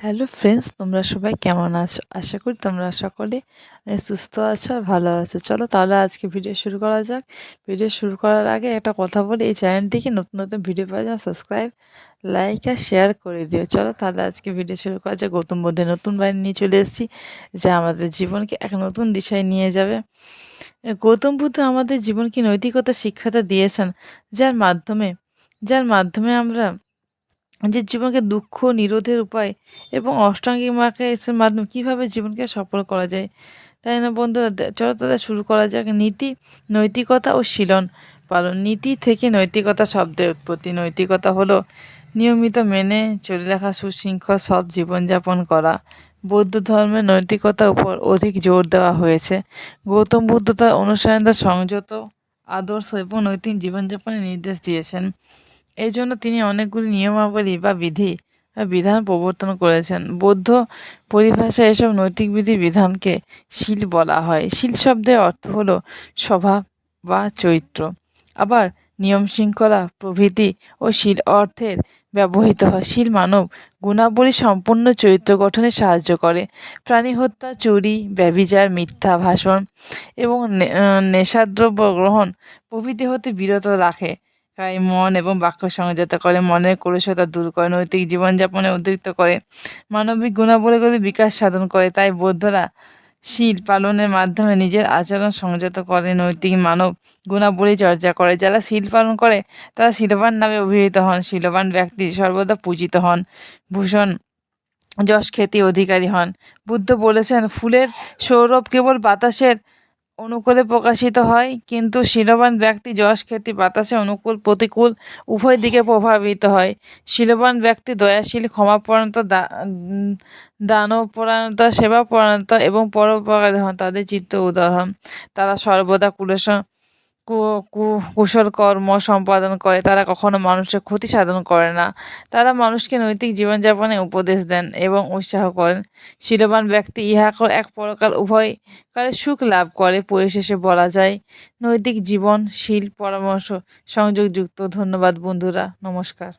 Hello friends, তোমরা সবাই কেমন আছো? আশা করি তোমরা সকলে সুস্থ আছো আর ভালো আছো। চলো তাহলে আজকে ভিডিও শুরু করা যাক। ভিডিও শুরু করার আগে একটা কথা বলি, এই চ্যানেলটিকে নতুন নতুন ভিডিও পাওয়ার জন্য সাবস্ক্রাইব, লাইক আর শেয়ার করে দিও। চলো তাহলে আজকে ভিডিও শুরু করা যাক। গৌতম বুদ্ধের নতুন বাণী নিয়ে চলে এসেছি, যা আমাদের জীবনকে এক নতুন দিশায় নিয়ে যাবে। গৌতম বুদ্ধ আমাদের জীবনকে নৈতিকতা শিক্ষাটা দিয়েছেন, যার মাধ্যমে আমরা নিজের জীবনকে দুঃখ নিরোধের উপায় এবং অষ্টাঙ্গিক মার্গের মাধ্যমে কীভাবে জীবনকে সফল করা যায়, তাই না বন্ধুরা? চলো তাহলে শুরু করা যাক। নীতি, নৈতিকতা ও শীলন পালন। নীতি থেকে নৈতিকতা শব্দের উৎপত্তি। নৈতিকতা হলো নিয়মিত মেনে চলে রাখা সুশৃঙ্খল সৎ জীবনযাপন করা। বৌদ্ধ ধর্মে নৈতিকতার উপর অধিক জোর দেওয়া হয়েছে। গৌতম বুদ্ধ তার অনুসারীদের সংযত, আদর্শ এবং নৈতিক জীবনযাপনের নির্দেশ দিয়েছেন। এই জন্য তিনি অনেকগুলি নিয়মাবলী বা বিধান প্রবর্তন করেছেন। বৌদ্ধ পরিভাষায় এসব নৈতিক বিধি বিধানকে শীল বলা হয়। শীল শব্দের অর্থ হলো স্বভাব বা চরিত্র। আবার নিয়ম শৃঙ্খলা প্রভৃতি ও শীল অর্থের ব্যবহৃত হয়। শীল মানব গুণাবলী সম্পন্ন চরিত্র গঠনে সাহায্য করে। প্রাণী হত্যা, চুরি, ব্যভিচার, মিথ্যা ভাষণ এবং নেশাদ্রব্য গ্রহণ প্রভৃতি হতে বিরত রাখে। তাই মন এবং বাক্য সংযত করে, মনের কলুষতা দূর করে, নৈতিক জীবনযাপনে উদ্বুদ্ধ করে, মানবিক গুণাবলীগুলি বিকাশ সাধন করে। তাই বৌদ্ধরা শীল পালনের মাধ্যমে নিজের আচরণ সংযত করে, নৈতিক মানব গুণাবলী চর্চা করে। যারা শীল পালন করে তারা শীলবান নামে অভিহিত হন। শীলবান ব্যক্তি সর্বদা পূজিত হন, ভূষণ যশ খ্যাতি অধিকারী হন। বুদ্ধ বলেছেন, ফুলের সৌরভ কেবল বাতাসের অনুকূলে প্রকাশিত হয়, কিন্তু শীলবান ব্যক্তি যশ খ্যাতি বাতাসে অনুকূল প্রতিকূল উভয় দিকে প্রভাবিত হয়। শীলবান ব্যক্তি দয়াশীল, ক্ষমাপরায়ণ, দানপরায়ণতা, সেবাপরায়ণতা এবং পরোপকারী হন। তাদের চিত্ত উদার হন। তারা সর্বদা কুশল কর্ম সম্পাদন করে। তারা কখনো মানুষের ক্ষতি সাধন করে না। তারা মানুষকে নৈতিক জীবনযাপনে উপদেশ দেন এবং উৎসাহ করেন। শীলবান ব্যক্তি ইহাক এক পরকাল উভয় কালে সুখ লাভ করে। পরিশেষে বলা যায়, নৈতিক জীবন শীল পরামর্শ সংযোগযুক্ত। ধন্যবাদ বন্ধুরা, নমস্কার।